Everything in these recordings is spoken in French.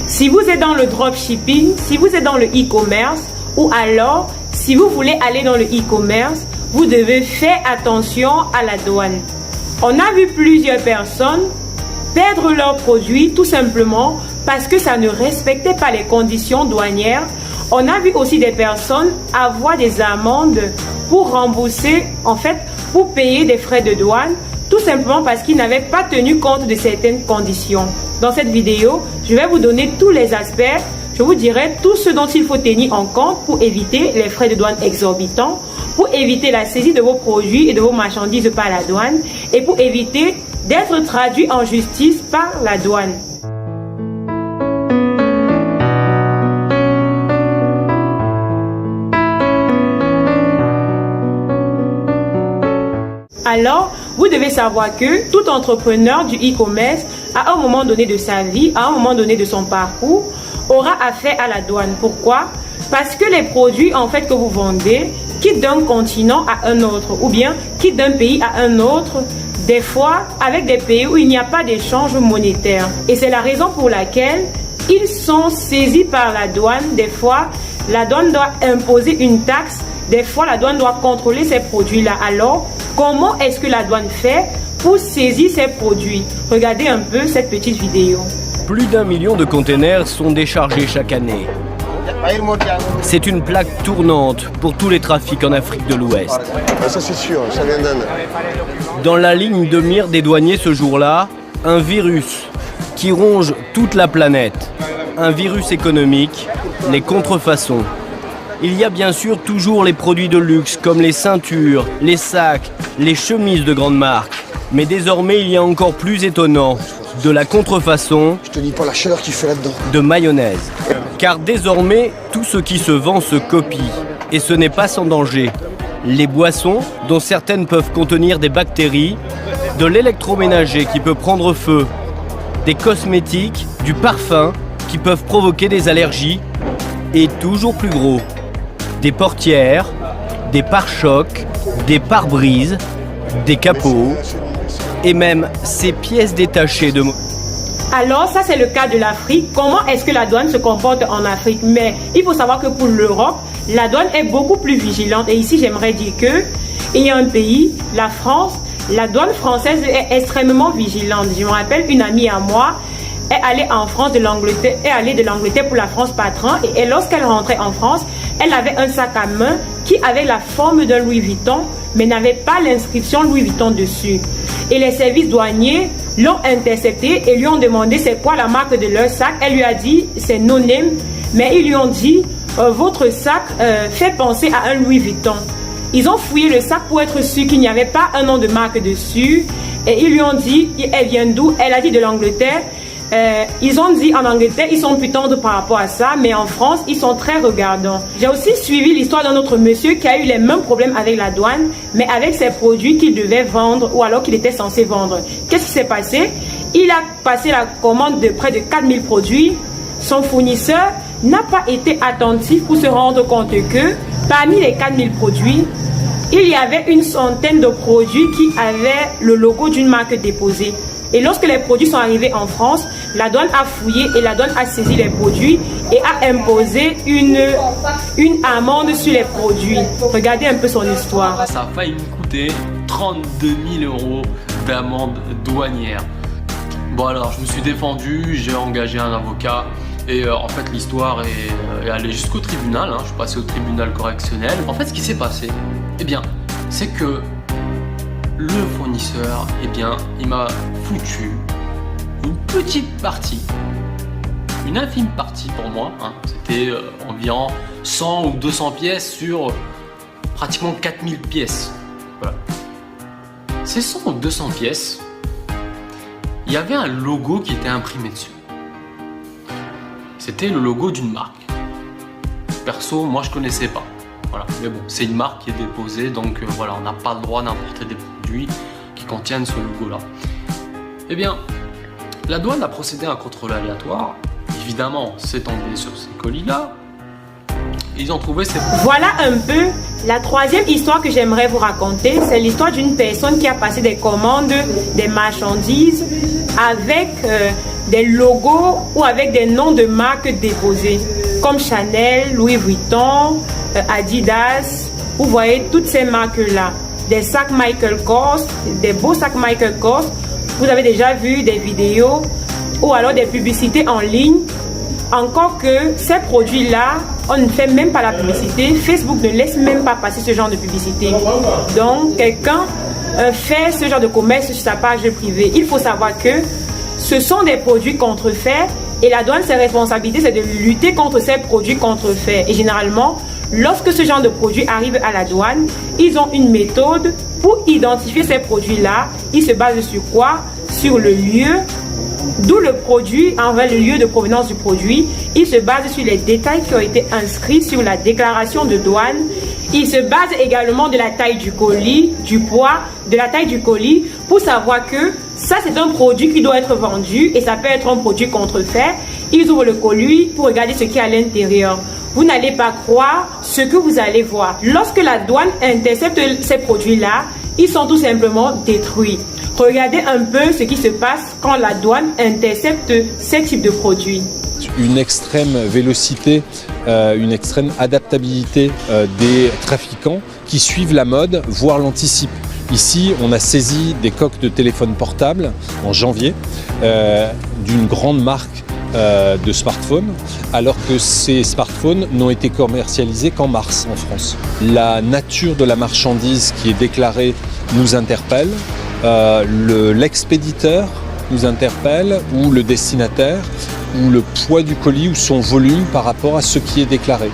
Si vous êtes dans le dropshipping, si vous êtes dans le e-commerce, ou alors si vous voulez aller dans le e-commerce, vous devez faire attention à la douane. On a vu plusieurs personnes perdre leurs produits tout simplement parce que ça ne respectait pas les conditions douanières. On a vu aussi des personnes avoir des amendes pour rembourser, pour payer des frais de douane, tout simplement parce qu'ils n'avaient pas tenu compte de certaines conditions. Dans cette vidéo, je vais vous donner tous les aspects, je vous dirai tout ce dont il faut tenir en compte pour éviter les frais de douane exorbitants, pour éviter la saisie de vos produits et de vos marchandises par la douane et pour éviter d'être traduit en justice par la douane. Alors, vous devez savoir que tout entrepreneur du e-commerce, à un moment donné de sa vie, à un moment donné de son parcours, aura affaire à la douane. Pourquoi? Parce que les produits que vous vendez quittent d'un continent à un autre ou bien quittent d'un pays à un autre, des fois avec des pays où il n'y a pas d'échange monétaire. Et c'est la raison pour laquelle ils sont saisis par la douane. Des fois, la douane doit imposer une taxe. Des fois, la douane doit contrôler ces produits-là. Alors, comment est-ce que la douane fait pour saisir ces produits? Regardez un peu cette petite vidéo. Plus d'1 million de containers sont déchargés chaque année. C'est une plaque tournante pour tous les trafics en Afrique de l'Ouest. Ça c'est sûr, ça vient d'Inde. Dans la ligne de mire des douaniers ce jour-là, un virus qui ronge toute la planète. Un virus économique, les contrefaçons. Il y a bien sûr toujours les produits de luxe comme les ceintures, les sacs, les chemises de grande marque. Mais désormais, il y a encore plus étonnant, de la contrefaçon, je te dis pas la chaleur qu'il fait là-dedans, de mayonnaise. Car désormais, tout ce qui se vend se copie. Et ce n'est pas sans danger. Les boissons, dont certaines peuvent contenir des bactéries, de l'électroménager qui peut prendre feu, des cosmétiques, du parfum qui peuvent provoquer des allergies, et toujours plus gros, des portières, des pare-chocs, des pare-brises, des capots, et même ces pièces détachées de... Alors ça c'est le cas de l'Afrique. Comment est-ce que la douane se comporte en Afrique? Mais il faut savoir que pour l'Europe, la douane est beaucoup plus vigilante. Et ici j'aimerais dire que il y a un pays, la France, la douane française est extrêmement vigilante. Je me rappelle une amie à moi est allée en France de l'Angleterre, est allée de l'Angleterre pour la France patron et lorsqu'elle rentrait en France, elle avait un sac à main qui avait la forme d'un Louis Vuitton mais n'avait pas l'inscription Louis Vuitton dessus. Et les services douaniers l'ont intercepté et lui ont demandé c'est quoi la marque de leur sac. Elle lui a dit c'est no name, mais ils lui ont dit votre sac fait penser à un Louis Vuitton. Ils ont fouillé le sac pour être sûr qu'il n'y avait pas un nom de marque dessus et ils lui ont dit elle vient d'où? Elle a dit de l'Angleterre. Ils ont dit en Angleterre ils sont plus tendres par rapport à ça, mais en France ils sont très regardants. J'ai aussi suivi l'histoire d'un autre monsieur qui a eu les mêmes problèmes avec la douane, mais avec ses produits qu'il devait vendre ou alors qu'il était censé vendre. Qu'est-ce qui s'est passé? Il a passé la commande de près de 4000 produits. Son fournisseur n'a pas été attentif pour se rendre compte que parmi les 4000 produits, il y avait une centaine de produits qui avaient le logo d'une marque déposée. Et lorsque les produits sont arrivés en France, la douane a fouillé et la douane a saisi les produits et a imposé une amende sur les produits. Regardez un peu son histoire. Ça a failli me coûter 32 000 € d'amende douanière. Bon alors, je me suis défendu, j'ai engagé un avocat et en fait l'histoire est allée jusqu'au tribunal. Je suis passé au tribunal correctionnel. En fait, ce qui s'est passé, c'est que le fournisseur, il m'a foutu une petite partie, une infime partie pour moi. C'était environ 100 ou 200 pièces sur pratiquement 4000 pièces. Voilà. Ces 100 ou 200 pièces, il y avait un logo qui était imprimé dessus. C'était le logo d'une marque. Perso, moi je connaissais pas. Voilà. Mais bon, c'est une marque qui est déposée, donc voilà, on n'a pas le droit d'importer des produits qui contiennent ce logo-là. La douane a procédé à un contrôle aléatoire. Évidemment, c'est tombé sur ces colis-là. Ils ont trouvé ces... Voilà un peu la troisième histoire que j'aimerais vous raconter. C'est l'histoire d'une personne qui a passé des commandes, des marchandises avec des logos ou avec des noms de marques déposés, comme Chanel, Louis Vuitton, Adidas. Vous voyez toutes ces marques-là. Des sacs Michael Kors, des beaux sacs Michael Kors. Vous avez déjà vu des vidéos ou alors des publicités en ligne. Encore que ces produits-là, on ne fait même pas la publicité. Facebook ne laisse même pas passer ce genre de publicité. Donc, quelqu'un fait ce genre de commerce sur sa page privée. Il faut savoir que ce sont des produits contrefaits et la douane, ses responsabilités, c'est de lutter contre ces produits contrefaits. Et généralement, lorsque ce genre de produits arrive à la douane, ils ont une méthode pour identifier ces produits-là. Ils se basent sur quoi? Sur le lieu, d'où le produit, envers le lieu de provenance du produit. Ils se basent sur les détails qui ont été inscrits sur la déclaration de douane. Ils se basent également de la taille du colis, du poids, de la taille du colis, pour savoir que ça c'est un produit qui doit être vendu et ça peut être un produit contrefait. Ils ouvrent le colis pour regarder ce qui est à l'intérieur. Vous n'allez pas croire ce que vous allez voir. Lorsque la douane intercepte ces produits-là, ils sont tout simplement détruits. Regardez un peu ce qui se passe quand la douane intercepte ces types de produits. Une extrême vélocité, une extrême adaptabilité des trafiquants qui suivent la mode, voire l'anticipent. Ici, on a saisi des coques de téléphone portable en janvier d'une grande marque de smartphones, alors que ces smartphones n'ont été commercialisés qu'en mars en France. La nature de la marchandise qui est déclarée nous interpelle, l'expéditeur nous interpelle, ou le destinataire, ou le poids du colis ou son volume par rapport à ce qui est déclaré.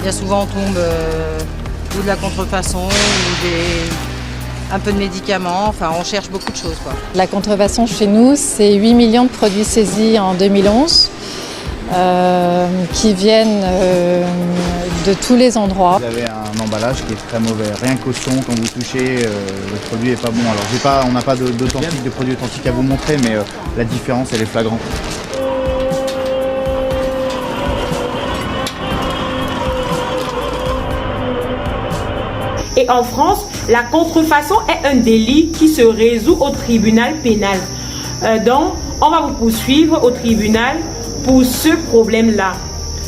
Bien souvent on tombe ou de la contrefaçon ou un peu de médicaments, enfin on cherche beaucoup de choses, quoi. La contrefaçon chez nous, c'est 8 millions de produits saisis en 2011 qui viennent de tous les endroits. Vous avez un emballage qui est très mauvais, rien qu'au son, quand vous touchez, le produit n'est pas bon. Alors on n'a pas de produits authentiques à vous montrer, mais la différence elle est flagrante. Et en France, la contrefaçon est un délit qui se résout au tribunal pénal. Donc, on va vous poursuivre au tribunal pour ce problème-là.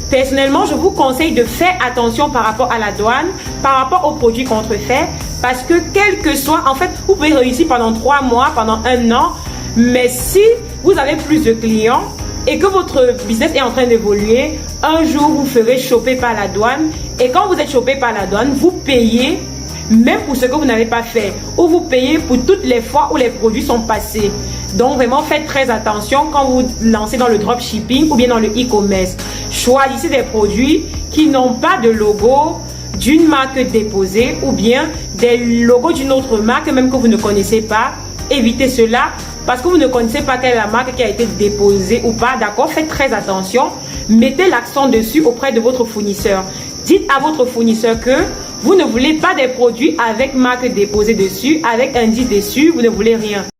Personnellement, je vous conseille de faire attention par rapport à la douane, par rapport aux produits contrefaits, parce que quel que soit, en fait, vous pouvez réussir pendant 3 mois, pendant 1 an, mais si vous avez plus de clients et que votre business est en train d'évoluer, un jour vous ferez choper par la douane, et quand vous êtes chopé par la douane, vous payez même pour ce que vous n'avez pas fait, ou vous payez pour toutes les fois où les produits sont passés. Donc vraiment faites très attention quand vous lancez dans le dropshipping ou bien dans le e-commerce. Choisissez des produits qui n'ont pas de logo d'une marque déposée ou bien des logos d'une autre marque même que vous ne connaissez pas. Évitez cela parce que vous ne connaissez pas quelle est la marque qui a été déposée ou pas. D'accord? Faites très attention. Mettez l'accent dessus auprès de votre fournisseur. Dites à votre fournisseur que vous ne voulez pas des produits avec marque déposée dessus, avec indice dessus, vous ne voulez rien.